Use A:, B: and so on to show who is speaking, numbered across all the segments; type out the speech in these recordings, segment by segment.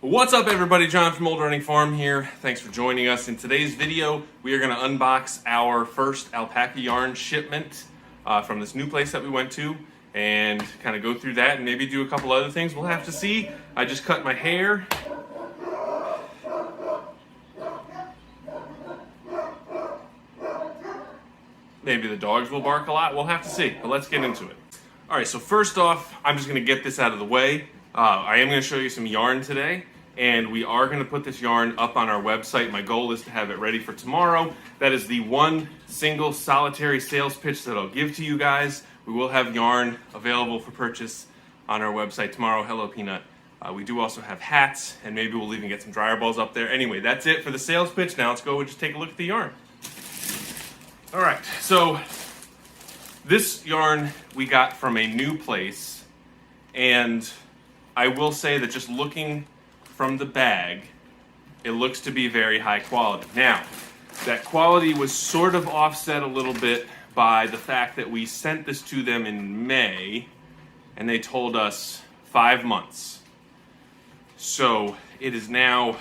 A: What's up everybody, John from Old Running Farm here. Thanks for joining us. In today's video, we are going to unbox our first alpaca yarn shipment from this new place that we went to and kind of go through that and maybe do a couple other things. We'll have to see. I just cut my hair. Maybe the dogs will bark a lot. We'll have to see, but let's get into it. All right, so first off, I'm just going to get this out of the way. I am going to show you some yarn today, and we are going to put this yarn up on our website. My goal is to have it ready for tomorrow. That is the one single solitary sales pitch that I'll give to you guys. We will have yarn available for purchase on our website tomorrow. Hello, Peanut. We do also have hats, and maybe we'll even get some dryer balls up there. Anyway, that's it for the sales pitch. Now let's go and just take a look at the yarn. All right, so this yarn we got from a new place, and I will say that just looking from the bag, it looks to be very high quality. Now, that quality was sort of offset a little bit by the fact that we sent this to them in May, and they told us 5 months. So it is now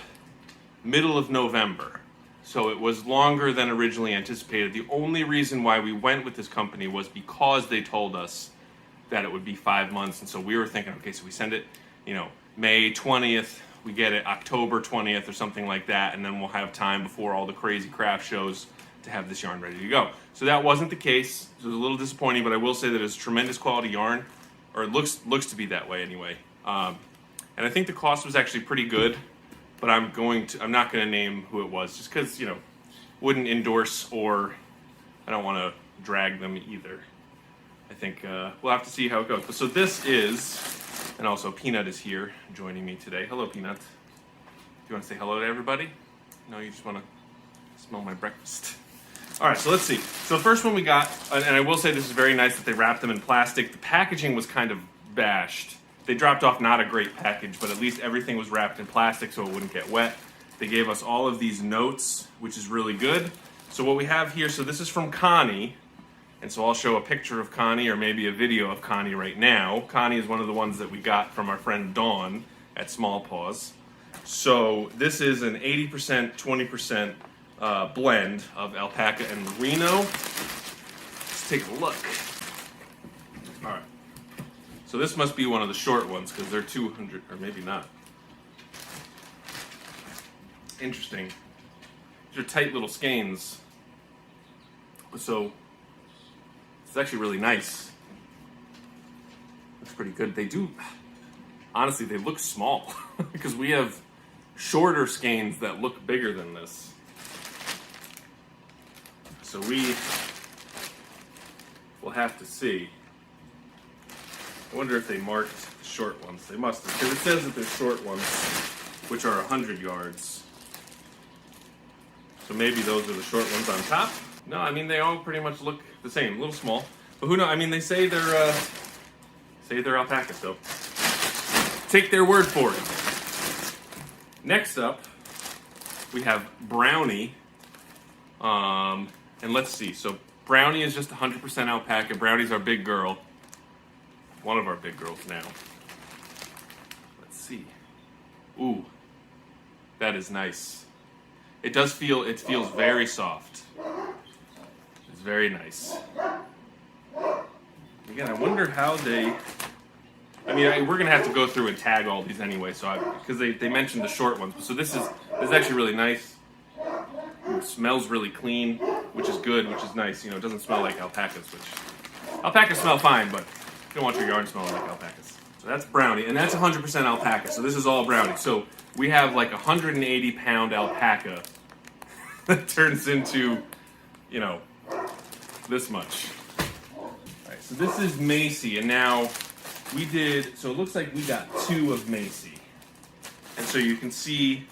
A: middle of November. So it was longer than originally anticipated. The only reason why we went with this company was because they told us that it would be 5 months. And so we were thinking, okay, so we send it, May 20th, we get it October 20th or something like that, and then we'll have time before all the crazy craft shows to have this yarn ready to go. So that wasn't the case. It was a little disappointing, but I will say that it's tremendous quality yarn, or it looks to be that way anyway. And I think the cost was actually pretty good, but I'm not going to name who it was, just because, wouldn't endorse, or I don't want to drag them either. I think we'll have to see how it goes. So this is, and also Peanut is here joining me today. Hello, Peanut. Do you want to say hello to everybody? No, you just want to smell my breakfast. All right, so let's see. So the first one we got, and I will say this is very nice that they wrapped them in plastic. The packaging was kind of bashed. They dropped off not a great package, but at least everything was wrapped in plastic so it wouldn't get wet. They gave us all of these notes, which is really good. So what we have here, so this is from Connie. And so I'll show a picture of Connie, or maybe a video of Connie right now. Connie is one of the ones that we got from our friend Dawn at Small Paws. So this is an 80%, 20% blend of alpaca and merino. Let's take a look. All right. So this must be one of the short ones because they're 200, or maybe not. Interesting. These are tight little skeins. So it's actually really nice. Looks pretty good. They do, honestly, they look small because we have shorter skeins that look bigger than this. So we will have to see. I wonder if they marked the short ones. They must have, because it says that they're short ones, which are 100 yards. So maybe those are the short ones on top. No, I mean, they all pretty much look the same, a little small. But who knows? I mean, they say they're alpaca, so take their word for it. Next up, we have Brownie. And let's see. So Brownie is just 100% alpaca. Brownie's our big girl. One of our big girls now. Let's see. Ooh, that is nice. It feels very soft. It's very nice. Again, I wonder how they, we're gonna have to go through and tag all these anyway, because they mentioned the short ones. So this is actually really nice. It smells really clean, which is good, which is nice. It doesn't smell like alpacas, which alpacas smell fine, but you don't want your yarn smelling like alpacas. So that's Brownie, and that's 100% alpaca. So this is all Brownie. So we have like 180-pound alpaca that turns into, this much. All right, so this is Macy, and now so it looks like we got 2 of Macy. And so you can see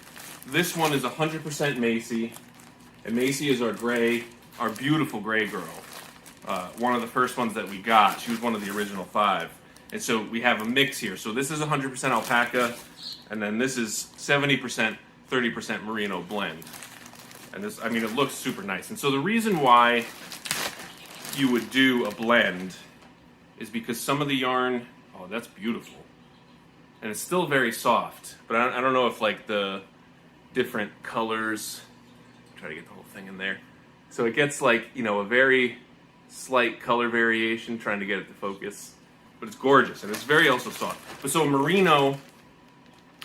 A: this one is 100% Macy, and Macy is our beautiful gray girl. One of the first ones that we got. She was one of the original 5. And so we have a mix here. So this is 100% alpaca, and then this is 70%, 30% merino blend. And this, it looks super nice. And so the reason why you would do a blend is because some of the yarn, oh, that's beautiful. and it's still very soft. But I don't know if like the different colors, try to get the whole thing in there. So it gets like, you know, a very slight color variation, trying to get it to focus. But it's gorgeous, and it's very also soft. But so merino,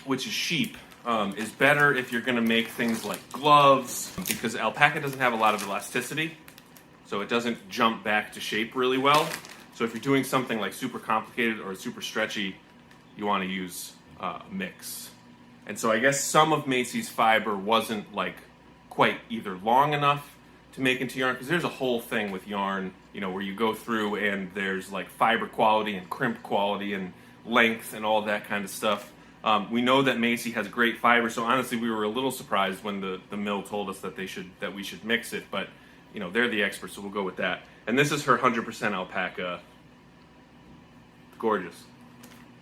A: which is sheep, is better if you're going to make things like gloves, because alpaca doesn't have a lot of elasticity, so it doesn't jump back to shape really well. So if you're doing something like super complicated or super stretchy, you want to use a mix. And so I guess some of Macy's fiber wasn't like quite either long enough to make into yarn, because there's a whole thing with yarn, you know, where you go through and there's like fiber quality and crimp quality and length and all that kind of stuff. We know that Macy has great fiber, so honestly we were a little surprised when the mill told us that we should mix it, but you know, they're the experts, so we'll go with that. And this is her 100% alpaca. Gorgeous.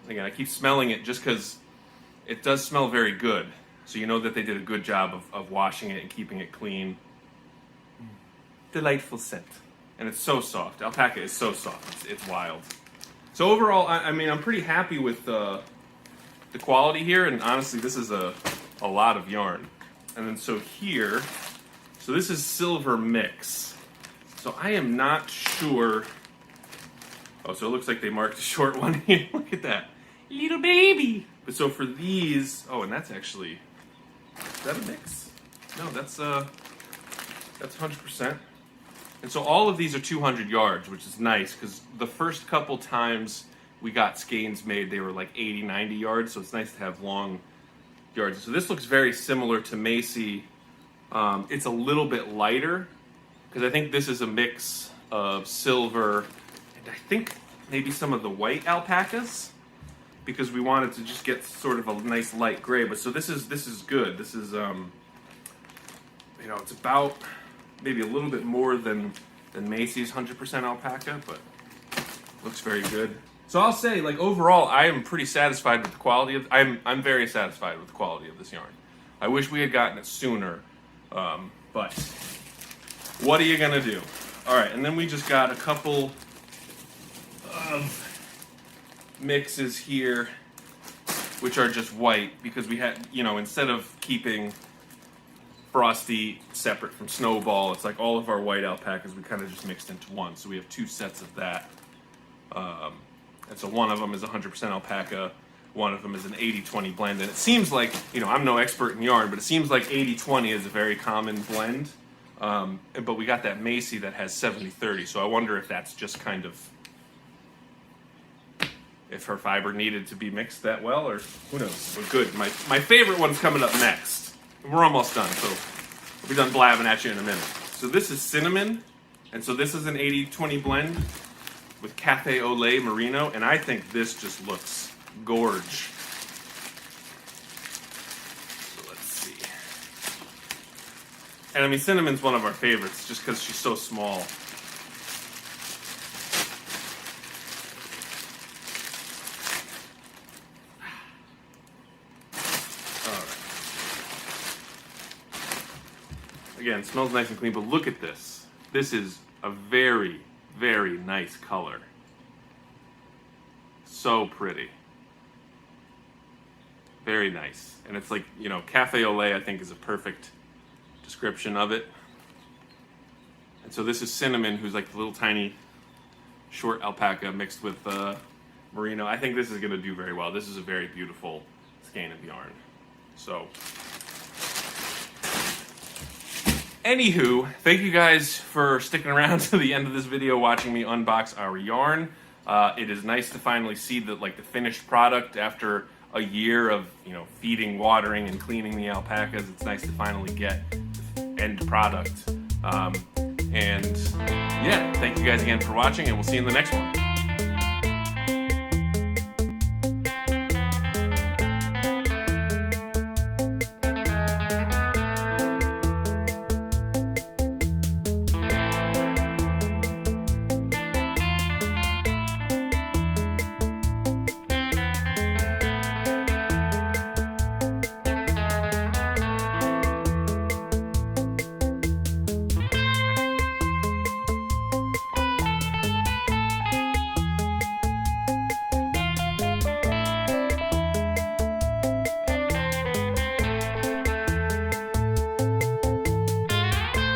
A: Again, I keep smelling it just because it does smell very good, so you know that they did a good job of washing it and keeping it clean. Delightful scent. And it's so soft. Alpaca is so soft. It's wild. So overall, I mean, I'm pretty happy with the quality here, and honestly, this is a lot of yarn. And then so here, so this is silver mix. So I am not sure. Oh, so it looks like they marked a short one here. Look at that. Little baby. But so for these, oh, and that's actually, is that a mix? No, that's 100%. And so all of these are 200 yards, which is nice, because the first couple times we got skeins made, they were like 80, 90 yards, so it's nice to have long yards. So this looks very similar to Macy. It's a little bit lighter, because I think this is a mix of silver, and I think maybe some of the white alpacas, because we wanted to just get sort of a nice light gray. But so this is good. This is, you know, it's about maybe a little bit more than Macy's 100% alpaca, but looks very good. So I'll say, like, overall, I am pretty satisfied with the quality of. I'm very satisfied with the quality of this yarn. I wish we had gotten it sooner, but what are you gonna do? All right, and then we just got a couple of mixes here, which are just white, because we had, you know, instead of keeping Frosty separate from Snowball, it's like all of our white alpacas we kind of just mixed into one. So we have two sets of that. And so one of them is 100% alpaca, one of them is an 80-20 blend. And it seems like, you know, I'm no expert in yarn, but it seems like 80-20 is a very common blend. But we got that Macy that has 70-30, so I wonder if that's just kind of, if her fiber needed to be mixed that well, or who knows. But good. My favorite one's coming up next. We're almost done, so we'll be done blabbing at you in a minute. So this is cinnamon, and so this is an 80-20 blend with Cafe au lait merino, and I think this just looks gorge. So let's see. And I mean, cinnamon's one of our favorites just because she's so small. All right. Again, it smells nice and clean, but look at this. This is a very, very nice color. So pretty. Very nice. And it's like, you know, Cafe au lait I think is a perfect description of it. And so this is cinnamon, who's like the little tiny short alpaca mixed with merino. I think this is going to do very well. This is a very beautiful skein of yarn. So anywho, thank you guys for sticking around to the end of this video, watching me unbox our yarn. It is nice to finally see the finished product after a year of, you know, feeding, watering, and cleaning the alpacas. It's nice to finally get the end product. And yeah, thank you guys again for watching, and we'll see you in the next one.